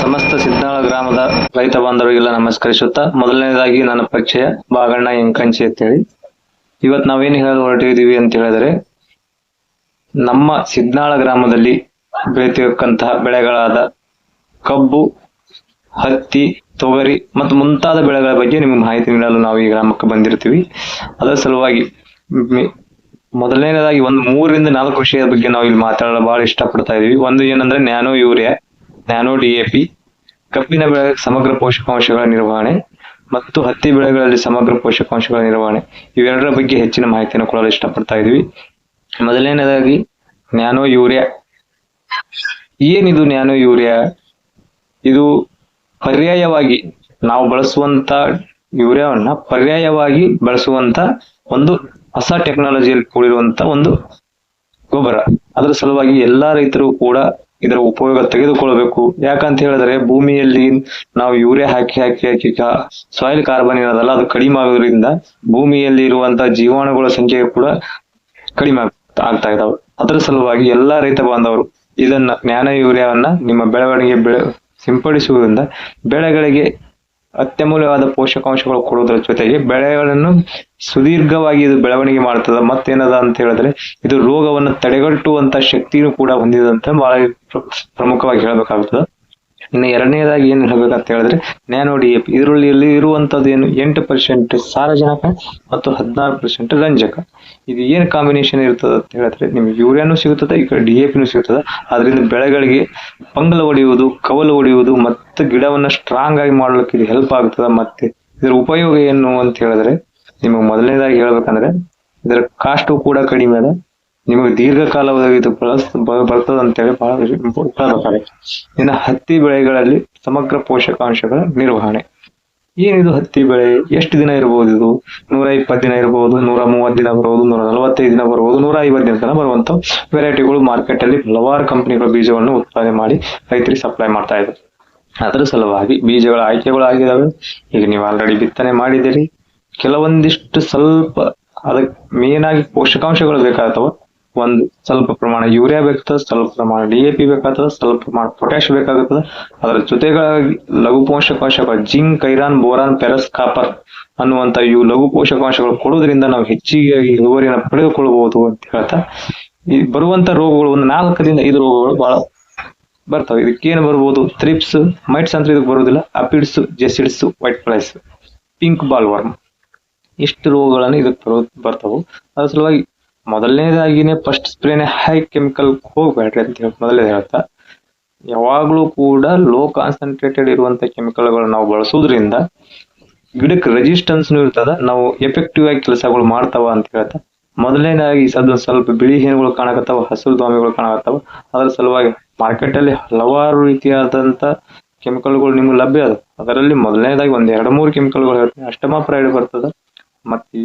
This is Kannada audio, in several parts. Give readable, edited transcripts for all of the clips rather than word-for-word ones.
ಸಮಸ್ತ ಸಿದ್ನಾಳ ಗ್ರಾಮದ ರೈತ ಬಾಂಧವರಿಗೆಲ್ಲ ನಮಸ್ಕರಿಸುತ್ತಾ ಮೊದಲನೇದಾಗಿ ನನ್ನ ಪರಿಚಯ ಬಾಗಣ್ಣ ಎಂಕಂಚಿ ಅಂತೇಳಿ. ಇವತ್ತು ನಾವೇನು ಹೇಳಲು ಹೊರಟಿದೀವಿ ಅಂತ ಹೇಳಿದ್ರೆ, ನಮ್ಮ ಸಿದ್ನಾಳ ಗ್ರಾಮದಲ್ಲಿ ಬೆಳೆತಿರತಕ್ಕಂತಹ ಬೆಳೆಗಳಾದ ಕಬ್ಬು, ಹತ್ತಿ, ತೊಗರಿ ಮತ್ತು ಮುಂತಾದ ಬೆಳೆಗಳ ಬಗ್ಗೆ ನಿಮಗೆ ಮಾಹಿತಿ ನೀಡಲು ನಾವು ಈ ಗ್ರಾಮಕ್ಕೆ ಬಂದಿರ್ತೀವಿ. ಅದರ ಸಲುವಾಗಿ ಮೊದಲನೇದಾಗಿ ಒಂದು 3ರಿಂದ 4 ವಿಷಯದ ಬಗ್ಗೆ ನಾವು ಇಲ್ಲಿ ಮಾತಾಡಲು ಬಹಳ ಇಷ್ಟಪಡ್ತಾ ಇದೀವಿ. ಒಂದು ಏನಂದ್ರೆ ನ್ಯಾನೋ ಯೂರಿಯಾ, ನ್ಯಾನೋ DAP, ಕಬ್ಬಿನ ಬೆಳೆ ಸಮಗ್ರ ಪೋಷಕಾಂಶಗಳ ನಿರ್ವಹಣೆ ಮತ್ತು ಹತ್ತಿ ಬೆಳೆಗಳಲ್ಲಿ ಸಮಗ್ರ ಪೋಷಕಾಂಶಗಳ ನಿರ್ವಹಣೆ, ಇವೆರಡರ ಬಗ್ಗೆ ಹೆಚ್ಚಿನ ಮಾಹಿತಿಯನ್ನು ಕೊಡಲು ಇಷ್ಟಪಡ್ತಾ ಇದೀವಿ. ಮೊದಲನೇದಾಗಿ ನ್ಯಾನೋ ಯೂರಿಯಾ. ಏನಿದು ನ್ಯಾನೋ ಯೂರಿಯಾ? ಇದು ಪರ್ಯಾಯವಾಗಿ ನಾವು ಬಳಸುವಂತ ಯೂರಿಯಾವನ್ನ ಪರ್ಯಾಯವಾಗಿ ಬಳಸುವಂತ ಒಂದು ಹೊಸ ಟೆಕ್ನಾಲಜಿಯಲ್ಲಿ ಕೂಡಿರುವಂತ ಒಂದು ಗೊಬ್ಬರ. ಅದರ ಸಲುವಾಗಿ ಎಲ್ಲಾ ರೈತರು ಕೂಡ ಇದರ ಉಪಯೋಗ ತೆಗೆದುಕೊಳ್ಳಬೇಕು. ಯಾಕಂತ ಹೇಳಿದ್ರೆ ಭೂಮಿಯಲ್ಲಿ ನಾವು ಯೂರಿಯಾ ಹಾಕಿ ಹಾಕಿ ಹಾಕಿ ಸಾಯಿಲ್ ಕಾರ್ಬನ್ ಇರೋದಲ್ಲ, ಅದು ಕಡಿಮೆ ಆಗೋದ್ರಿಂದ ಭೂಮಿಯಲ್ಲಿ ಇರುವಂತಹ ಜೀವಾಣುಗಳ ಸಂಖ್ಯೆ ಕೂಡ ಕಡಿಮೆ ಆಗ್ತಾ ಇದಾವೆ. ಅದರ ಸಲುವಾಗಿ ಎಲ್ಲಾ ರೈತ ಬಾಂಧವರು ಇದನ್ನ ನ್ಯಾನೋ ಯೂರಿಯಾವನ್ನ ನಿಮ್ಮ ಬೆಳವಣಿಗೆ ಸಿಂಪಡಿಸುವುದರಿಂದ ಬೆಳೆಗಳಿಗೆ ಅತ್ಯಮೂಲ್ಯವಾದ ಪೋಷಕಾಂಶಗಳು ಕೊಡುವುದರ ಜೊತೆಗೆ ಬೆಳೆಗಳನ್ನು ಸುದೀರ್ಘವಾಗಿ ಇದು ಬೆಳವಣಿಗೆ ಮಾಡ್ತದ. ಮತ್ತೇನದ ಅಂತ ಹೇಳಿದ್ರೆ ಇದು ರೋಗವನ್ನು ತಡೆಗಟ್ಟುವಂತ ಶಕ್ತಿನೂ ಕೂಡ ಹೊಂದಿದಂತ ಬಹಳ ಪ್ರಮುಖವಾಗಿ ಹೇಳ್ಬೇಕಾಗ್ತದೆ. ಇನ್ನು ಎರಡನೇದಾಗಿ ಏನ್ ಹೇಳ್ಬೇಕಂತ ಹೇಳಿದ್ರೆ ನ್ಯಾನೋ DAP. ಇದರಲ್ಲಿ ಇರುವಂತದ್ದು ಏನು, 8% ಸಾರಜನಕ ಮತ್ತು 16% ರಂಜಕ. ಇದು ಏನ್ ಕಾಂಬಿನೇಷನ್ ಇರ್ತದೆ ಅಂತ ಹೇಳಿದ್ರೆ ನಿಮ್ಗೆ ಯೂರಿಯಾನು ಸಿಗುತ್ತದೆ, ಈ ಕಡೆ DAPನೂ ಸಿಗುತ್ತದೆ. ಅದರಿಂದ ಬೆಳೆಗಳಿಗೆ ಪಂಗಲ ಹೊಡೆಯುವುದು, ಕವಲು ಹೊಡೆಯುವುದು ಮತ್ತು ಗಿಡವನ್ನ ಸ್ಟ್ರಾಂಗ್ ಆಗಿ ಮಾಡ್ಲಿಕ್ಕೆ ಇದು ಹೆಲ್ಪ್ ಆಗ್ತದೆ. ಮತ್ತೆ ಇದರ ಉಪಯೋಗ ಏನು ಅಂತ ಹೇಳಿದ್ರೆ ನಿಮಗೆ ಮೊದಲನೇದಾಗಿ ಹೇಳ್ಬೇಕಂದ್ರೆ ಇದರ ಕಾಸ್ಟು ಕೂಡ ಕಡಿಮೆ ಅದ, ನಿಮಗೆ ದೀರ್ಘಕಾಲವಾಗಿ ಇದು ಬರ್ತದ ಅಂತೇಳಿ ಬಹಳ ಹೇಳ್ಬೇಕಾದ್ರೆ. ಇನ್ನು ಹತ್ತಿ ಬೆಳೆಗಳಲ್ಲಿ ಸಮಗ್ರ ಪೋಷಕಾಂಶಗಳ ನಿರ್ವಹಣೆ. ಏನಿದು ಹತ್ತಿ ಬೆಳೆ? ಎಷ್ಟು ದಿನ ಇರಬಹುದು? ಇದು 120 ದಿನ ಇರಬಹುದು, 130 ದಿನ ಬರಬಹುದು, 145 ದಿನ ಬರಬಹುದು, 150 ದಿನ ತನಕ ಬರುವಂತ ವೆರೈಟಿಗಳು ಮಾರ್ಕೆಟ್ ಅಲ್ಲಿ ಹಲವಾರು ಕಂಪನಿಗಳ ಬೀಜವನ್ನು ಉತ್ಪಾದನೆ ಮಾಡಿ ರೈತರಿಗೆ ಸಪ್ಲೈ ಮಾಡ್ತಾ ಇದ್ದಾರೆ. ಅದರ ಸಲುವಾಗಿ ಬೀಜಗಳ ಆಯ್ಕೆಗಳು ಆಗಿದಾವೆ. ಈಗ ನೀವು ಆಲ್ರೆಡಿ ಬಿತ್ತನೆ ಮಾಡಿದಿರಿ. ಕೆಲವೊಂದಿಷ್ಟು ಸ್ವಲ್ಪ ಅದಕ್ಕೆ ಮೇನ್ ಆಗಿ ಪೋಷಕಾಂಶಗಳು ಬೇಕಾಗ್ತವ. ಒಂದು ಸ್ವಲ್ಪ ಪ್ರಮಾಣ ಯೂರಿಯಾ ಬೇಕಾಗ್ತದೆ, ಸ್ವಲ್ಪ ಪ್ರಮಾಣ DAP ಬೇಕಾಗ್ತದೆ, ಸ್ವಲ್ಪ ಪ್ರಮಾಣ ಪೊಟ್ಯಾಶ್ ಬೇಕಾಗುತ್ತದೆ. ಅದರ ಜೊತೆಗಾಗಿ ಲಘು ಪೋಷಕಾಂಶಗಳು zinc, iron, boron, ferrous, copper ಅನ್ನುವಂತ ಇವು ಲಘು ಪೋಷಕಾಂಶಗಳು ಕೊಡುವುದರಿಂದ ನಾವು ಹೆಚ್ಚಿಗೆ ಇಳುವರಿಯನ್ನು ಪಡೆದುಕೊಳ್ಳಬಹುದು ಅಂತ ಹೇಳ್ತಾ, ಈ ಬರುವಂತ ರೋಗಗಳು ಒಂದು 4ರಿಂದ 5 ರೋಗಗಳು ಬಹಳ ಬರ್ತವೆ. ಇದಕ್ಕೇನು ಬರ್ಬೋದು? ಥ್ರಿಪ್ಸ್, ಮೈಟ್ಸ್ ಅಂತ ಇದಕ್ಕೆ ಬರುವುದಿಲ್ಲ, aphids, jassids, white flies, pink bollworm, ಇಷ್ಟು ರೋಗಗಳನ್ನು ಇದಕ್ಕೆ ಬರ್ತವು. ಅದ್ರ ಸಲುವಾಗಿ ಮೊದಲನೇದಾಗಿನೇ ಫಸ್ಟ್ ಸ್ಪ್ರೇನೆ ಹೈ ಕೆಮಿಕಲ್ ಹೋಗ್ಬೇಡ್ರಿ ಅಂತ ಹೇಳಿ ಮೊದಲೇ ಹೇಳ್ತಾ, ಯಾವಾಗ್ಲೂ ಕೂಡ ಲೋ ಕಾನ್ಸಂಟ್ರೇಟೆಡ್ ಇರುವಂತ ಕೆಮಿಕಲ್ಗಳು ನಾವು ಬಳಸೋದ್ರಿಂದ ಗಿಡಕ್ಕೆ ರೆಸಿಸ್ಟೆನ್ಸ್ ಇರ್ತದ, ನಾವು ಎಫೆಕ್ಟಿವ್ ಆಗಿ ಕೆಲಸಗಳು ಮಾಡ್ತಾವ ಅಂತ ಹೇಳ್ತಾ, ಮೊದಲನೇದಾಗಿ ಸ್ವಲ್ಪ ಬಿಳಿ ಹೇನುಗಳು ಕಾಣಕತ್ತಾವ, ಹಸಿರು ದ್ವಾಮಿಗಳು ಕಾಣಕತ್ತಾವ. ಅದರ ಸಲುವಾಗಿ ಮಾರ್ಕೆಟ್ ಅಲ್ಲಿ ಹಲವಾರು ರೀತಿಯಾದಂತ ಕೆಮಿಕಲ್ಗಳು ನಿಮ್ಗೆ ಲಭ್ಯ ಅದ. ಅದರಲ್ಲಿ ಮೊದಲನೇದಾಗಿ 1-2-3 ಕೆಮಿಕಲ್ಗಳು ಹೇಳ್ತೀನಿ. ಅಷ್ಟಮಾಪ್ರೈಡ್ ಬರ್ತದ, ಮತ್ತೆ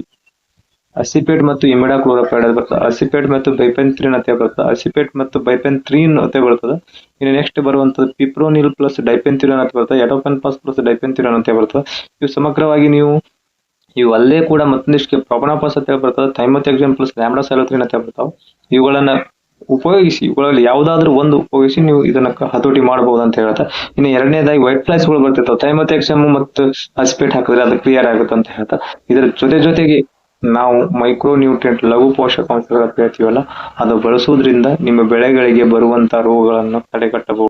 ಅಸಿಪೇಟ್ ಮತ್ತು ಇಮಿಡಾಕ್ಲೋರಪೈಡ್ ಬರ್ತದೆ, ಅಸಿಪೇಟ್ ಮತ್ತು ಬೈಪೆಂಥ್ರಿನ್ ಅಂತ ಬರ್ತದೆ, ಅಸಿಪೇಟ್ ಮತ್ತು ಬೈಪೆಂಥ್ರಿನ್ ಅಂತ ಬರ್ತದೆ. ಇನ್ನು ನೆಕ್ಸ್ಟ್ ಬರುವಂತದ್ದು ಪಿಪ್ರೋನಿಲ್ ಪ್ಲಸ್ ಡೈಪೆಂಥ್ಯೂರಾನ್ ಅಂತ ಬರ್ತದೆ, ಎಟೋಪೆನ್ಪಾಸ್ ಪ್ಲಸ್ ಡೈಪೆಂಥ್ಯೂರಾನ್ ಅಂತ ಬರ್ತದೆ. ಇವು ಸಮಗ್ರವಾಗಿ ಇವು ಅಲ್ಲೇ ಕೂಡ ಮತ್ತೊಂದಿಷ್ಟು ಪ್ರೊಪನಾಪಾಸ್ ಅಂತ ಬರ್ತದೆ, ಥೈಮೋಥೆಕ್ಸಮ್ ಪ್ಲಸ್ ಲ್ಯಾಂಬ್ಡಾಸೈಲೋಥ್ರಿನ್ ಅಂತ ಬರ್ತಾವೆ. ಇವುಗಳನ್ನ ಉಪಯೋಗಿಸಿ, ಇವುಗಳಲ್ಲಿ ಯಾವ್ದಾದ್ರು ಒಂದು ಉಪಯೋಗಿಸಿ ನೀವು ಇದನ್ನ ಹತೋಟಿ ಮಾಡಬಹುದು ಅಂತ ಹೇಳ್ತಾ, ಇನ್ನು ಎರಡನೇದಾಗಿ ವೈಟ್ ಫ್ಲೈಸ್ ಗಳು ಬರ್ತಿರ್ತಾವೆ. ಥೈಮೋಥೆಕ್ಸಮ್ ಮತ್ತು ಅಸಿಪೇಟ್ ಹಾಕಿದ್ರೆ ಅದು ಕ್ಲಿಯರ್ ಆಗುತ್ತೆ ಅಂತ ಹೇಳ್ತಾ, ಇದರ ಜೊತೆಗೆ ನಾವು ಮೈಕ್ರೋ ನ್ಯೂಟ್ರಿಯೆಂಟ್ ಲಘು ಪೋಷಕಾಂಶಗಳ ಹೇಳ್ತೀವಲ್ಲ, ಅದು ಬಳಸುವುದರಿಂದ ನಿಮ್ಮ ಬೆಳೆಗಳಿಗೆ ಬರುವಂತ ರೋಗಗಳನ್ನು ತಡೆಗಟ್ಟಬಹುದು.